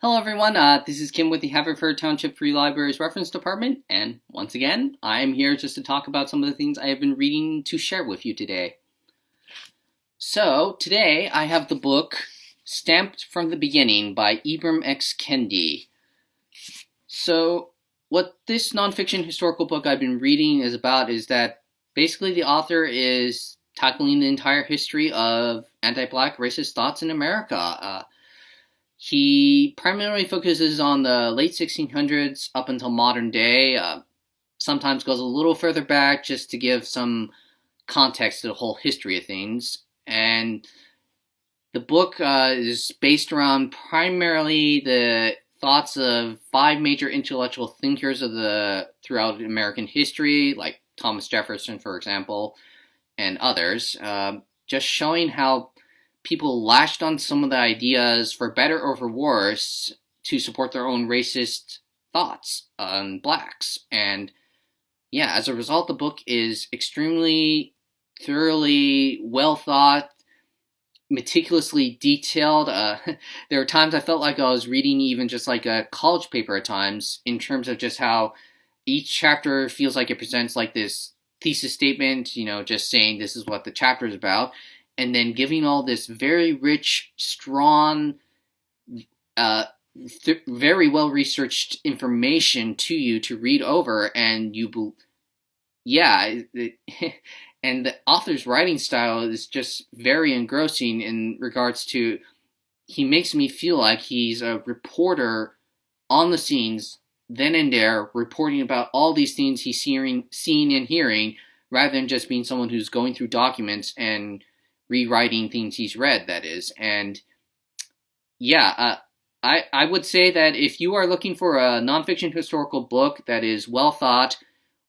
Hello everyone, this is Kim with the Haverford Township Free Libraries Reference Department, and once again, I'm here just to talk about some of the things I have been reading to share with you today. So, today I have the book Stamped from the Beginning by Ibram X. Kendi. So, what this nonfiction historical book I've been reading is about is that basically the author is tackling the entire history of anti-black racist thoughts in America. He primarily focuses on the late 1600s up until modern day, sometimes goes a little further back just to give some context to the whole history of things. And the book is based around primarily the thoughts of five major intellectual thinkers throughout American history, like Thomas Jefferson, for example, and others, just showing how people latched on some of the ideas, for better or for worse, to support their own racist thoughts on blacks. And yeah, as a result, the book is extremely thoroughly well thought, meticulously detailed. There were times I felt like I was reading even just like a college paper at times, in terms of just how each chapter feels like it presents like this thesis statement, just saying this is what the chapter is about, and then giving all this very rich, strong, very well-researched information to you to read over, and and the author's writing style is just very engrossing in regards to, he makes me feel like he's a reporter on the scenes, then and there, reporting about all these things he's seeing and hearing, rather than just being someone who's going through documents and rewriting things he's read, that is. And yeah, I would say that if you are looking for a nonfiction historical book that is well thought,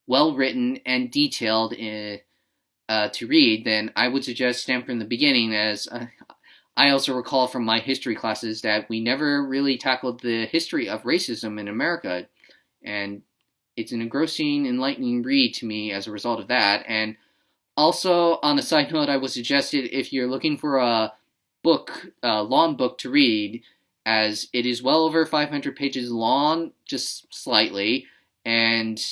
well written, and detailed to read, then I would suggest Stamped from the Beginning, as I also recall from my history classes that we never really tackled the history of racism in America, and it's an engrossing, enlightening read to me as a result of that. And also, on a side note, I would suggest it if you're looking for a long book to read, as it is well over 500 pages long, just slightly, and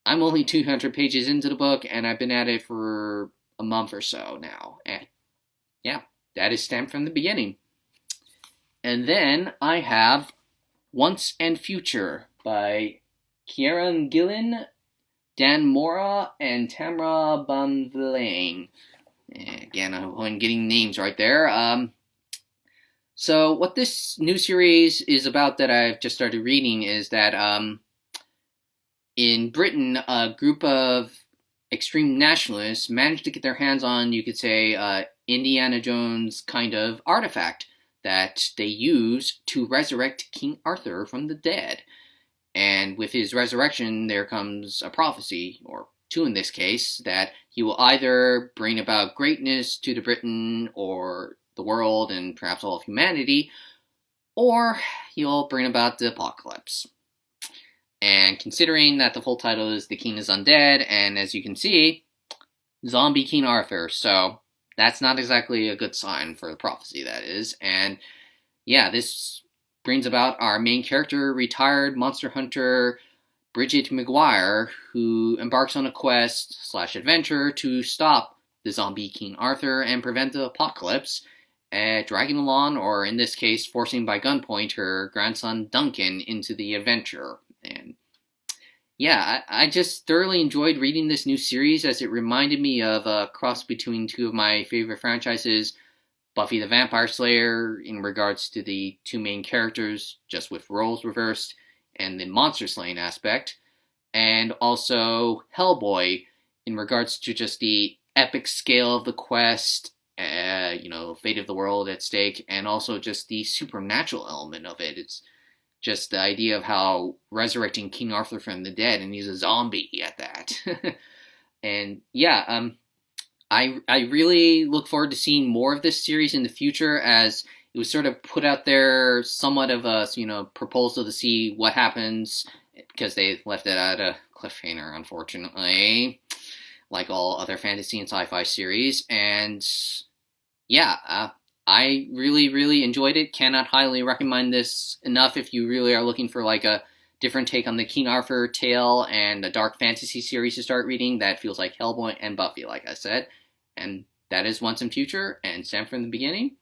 I'm only 200 pages into the book, and I've been at it for a month or so now. And yeah, that is Stamped from the Beginning. And then I have Once and Future by Kieran Gillen, Dan Mora, and Tamra Banvillain. Again, I'm getting names right there. So what this new series is about that I've just started reading is that in Britain, a group of extreme nationalists managed to get their hands on, you could say, Indiana Jones kind of artifact that they use to resurrect King Arthur from the dead. And with his resurrection, there comes a prophecy, or two in this case, that he will either bring about greatness to the Britain or the world and perhaps all of humanity, or he'll bring about the apocalypse. And considering that the full title is The King is Undead, and as you can see, zombie King Arthur, so that's not exactly a good sign for the prophecy, that is. And yeah, this brings about our main character, retired monster hunter Bridget McGuire, who embarks on a quest/adventure to stop the zombie King Arthur and prevent the apocalypse, dragging along, or in this case, forcing by gunpoint, her grandson Duncan into the adventure. And yeah, I just thoroughly enjoyed reading this new series, as it reminded me of a cross between two of my favorite franchises, Buffy the Vampire Slayer in regards to the two main characters, just with roles reversed, and the monster slaying aspect, and also Hellboy in regards to just the epic scale of the quest, fate of the world at stake, and also just the supernatural element of it. It's just the idea of how resurrecting King Arthur from the dead, and he's a zombie at that. And yeah, I really look forward to seeing more of this series in the future, as it was sort of put out there somewhat of a proposal to see what happens, because they left it at a cliffhanger, unfortunately, like all other fantasy and sci-fi series. And yeah, I really, really enjoyed it. Cannot highly recommend this enough if you really are looking for like a different take on the King Arthur tale and a dark fantasy series to start reading that feels like Hellboy and Buffy, like I said. And that is Once and Future and Sam from the Beginning.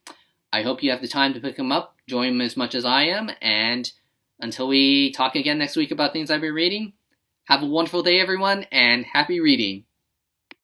I hope you have the time to pick them up, join them as much as I am, and until we talk again next week about things I've been reading, have a wonderful day, everyone, and happy reading.